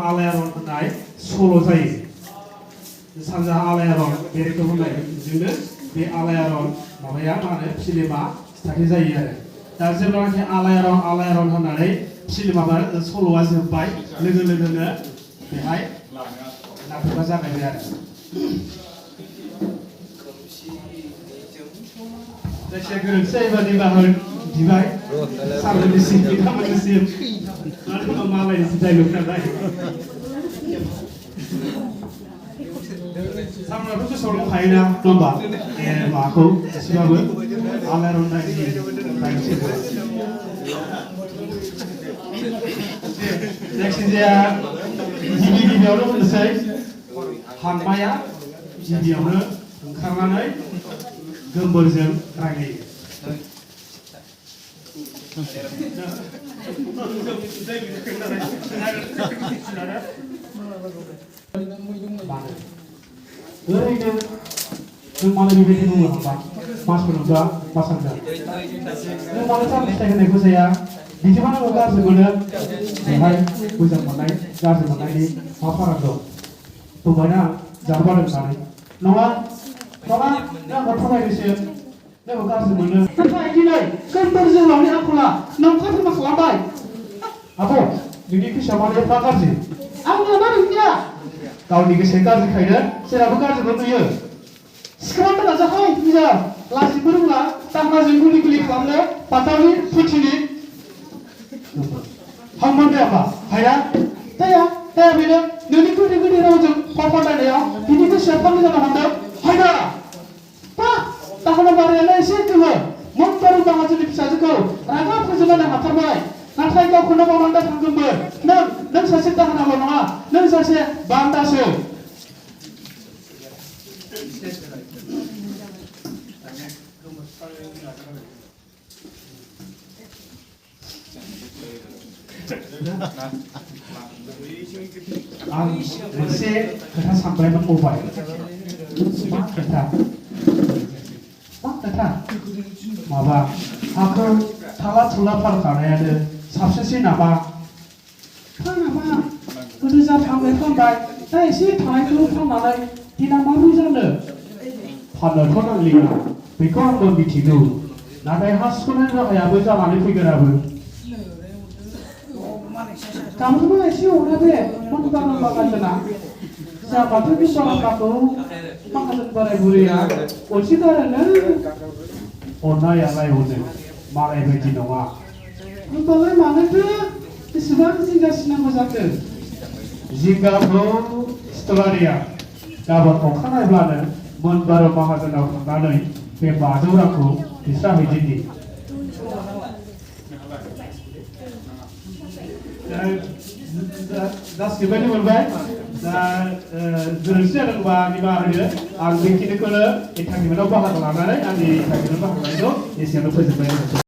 Alayaron होननाय सल' जायो सानजा Alayaron बे रोखोम होननायजोंनो बे Alayaron माबाया मा होनो फिल्मा स्टार्ट जायो आरो दा जेब्लानाखि Alayaron होननानै फिल्मा सल'आ जोबबाय लोगो लोगोनो बेहाय नाटकआ जागायबाय आरो जायखिया गोरोन्थि जायोबा निमाहा बिबाय सामलायनिसिम बिथांमोननिसिम मानो मालायनिसो डायलग नालाय सामलायथ' गोसोआव दंखायोना नङा माखौ एसेबाबो Alayaron नायनि जायखिजाया गिबियावनो होननोसै हानमाया गिबियावनो ओंखारनानै गोमबोरजों रायलायो ओरैनो नों मानो बेबायदि बुङो होनबा मास मोनोब्ला मा सानगोन नों मानो सार फिथाइ होनायखौ जाया बिदिबा नोङो गाज्रि मोनो बेहाय मोजां मोननाय गाज्रि मोननायनि मा फाराग दं बुंबायना जाबादों होननानै नङा नों थगायदोंसो नों गाज्रि मोनो नाथाय दिनै गोमबोर जोहोलावनि आखला नंखाय फोरमान खालामबाय आब' नोंनि गोसोआ मानो एफा गाज्रि आंनिया मा नोंनिया गावनि गोसोआ गाज्रिखायनो जेरावबो गाज्रिखौ नुयो सिखारानो नाजाहाय हिनजाव लाजिबो रोंला दाहोनाजों गुलि गुलि खालामनो बाथावनि फुथिनि हांमोन जायाबा हाया जाया बेनो नोंनि गोदै गोदै रावजों फावफान्दायनायाव बिनि गोसोआ फांनि जानो हमदों हायदा बा दाहोना बारायानो एसे गोहो मोनबारु माहाजोननि फिसाजोखौ रागा फोजोबनानै हाथारबाय नाथाय गावखौनो बावनानै थांगोनबो नों सासे दाहोनाल' नङा नों सासे बान्दासो आं मोनसे खोथा सानबायमोन मबाइल मा खोथा माबा हाखौ थाला थुला फानखानायानो साबसिनसै नामा गोदो जा फानबाय दा एसे थानायखौ फाननानै दिना माबोरै जानो फाननोथ' नांलिया बेखौ आंबो मिथिगौ नाथाय हा सुख'नायनि राहायाबो जानानै फैगोनाबो गाबोनबो एसे अना बे मोनबानो माखासेना जाबाथ' बे बाराखौ माखासे बोराय बुरैया अनसिगारोनो अननायालाय अनो मालाय बायदि नङा होमबालाय मानोथो एसेबां जिंगासिनांगौ जाखो जिंगाखौ सिथलारिया गाबोन अखा नायब्लानो मोनबारो माहाजोनाव थांनानै बे 500 रांखौ बिस्राहैदिनि गासिबायदि मोनबाय दा गोरोन्थि जादोंबा निमाहा होदो आं बेखिनिखौनो एन्टारटेनमेन्टआव बाहागो लानानै आंनि एन्टारटेनमेन्ट बाहागो लानायखौ एसेयावनो फोजोबबाय